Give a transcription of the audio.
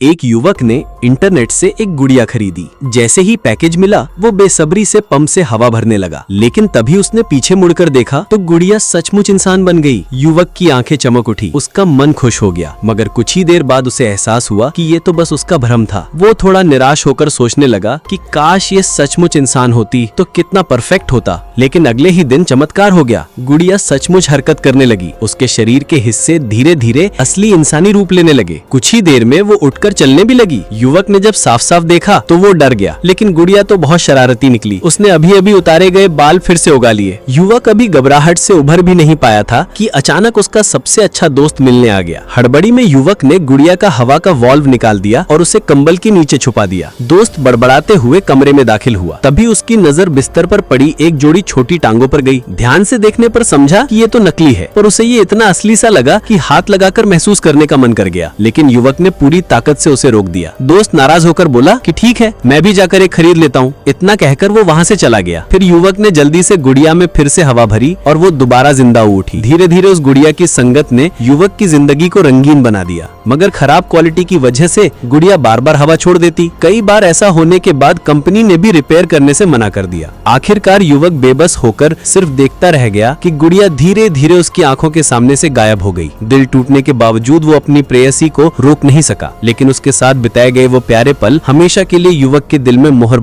एक युवक ने इंटरनेट से एक गुड़िया खरीदी। जैसे ही पैकेज मिला वो बेसब्री से पंप से हवा भरने लगा, लेकिन तभी उसने पीछे मुड़कर देखा तो गुड़िया सचमुच इंसान बन गई। युवक की आंखें चमक उठी, उसका मन खुश हो गया, मगर कुछ ही देर बाद उसे एहसास हुआ कि ये तो बस उसका भ्रम था। वो थोड़ा निराश होकर सोचने लगा कि काश ये सचमुच इंसान होती तो कितना परफेक्ट होता। लेकिन अगले ही दिन चमत्कार हो गया, गुड़िया सचमुच हरकत करने लगी। उसके शरीर के हिस्से धीरे धीरे असली इंसानी रूप लेने लगे। कुछ ही देर में वो उठकर चलने भी लगी। युवक ने जब साफ साफ देखा तो वो डर गया, लेकिन गुड़िया तो बहुत शरारती निकली। उसने अभी अभी उतारे गए बाल फिर से उगा लिए। युवक अभी घबराहट से उभर भी नहीं पाया था कि अचानक उसका सबसे अच्छा दोस्त मिलने आ गया। हड़बड़ी में युवक ने गुड़िया का हवा का वाल्व निकाल दिया और उसे कंबल के नीचे छुपा दिया। दोस्त बड़बड़ाते हुए कमरे में दाखिल हुआ। तभी उसकी नजर बिस्तर पर पड़ी एक जोड़ी छोटी टांगों पर गई। ध्यान से देखने पर समझा कि ये तो नकली है, पर उसे ये इतना असली सा लगा कि हाथ लगाकर महसूस करने का मन कर गया। लेकिन युवक ने पूरी ताकत से उसे रोक दिया। दोस्त नाराज होकर बोला कि ठीक है, मैं भी जाकर एक खरीद लेता हूँ। इतना कहकर वो वहाँ से चला गया। फिर युवक ने जल्दी से गुड़िया में फिर से हवा भरी और वो दोबारा जिंदा हो उठी। धीरे धीरे उस गुड़िया की संगत ने युवक की जिंदगी को रंगीन बना दिया, मगर खराब क्वालिटी की वजह से गुड़िया बार बार हवा छोड़ देती। कई बार ऐसा होने के बाद कंपनी ने भी रिपेयर करने से मना कर दिया। आखिरकार युवक बेबस होकर सिर्फ देखता रह गया कि गुड़िया धीरे धीरे उसकी आंखों के सामने से गायब हो गई। दिल टूटने के बावजूद वो अपनी प्रेयसी को रोक नहीं सका, लेकिन उसके साथ बिताए गए वो प्यारे पल हमेशा के लिए युवक के दिल में मोहर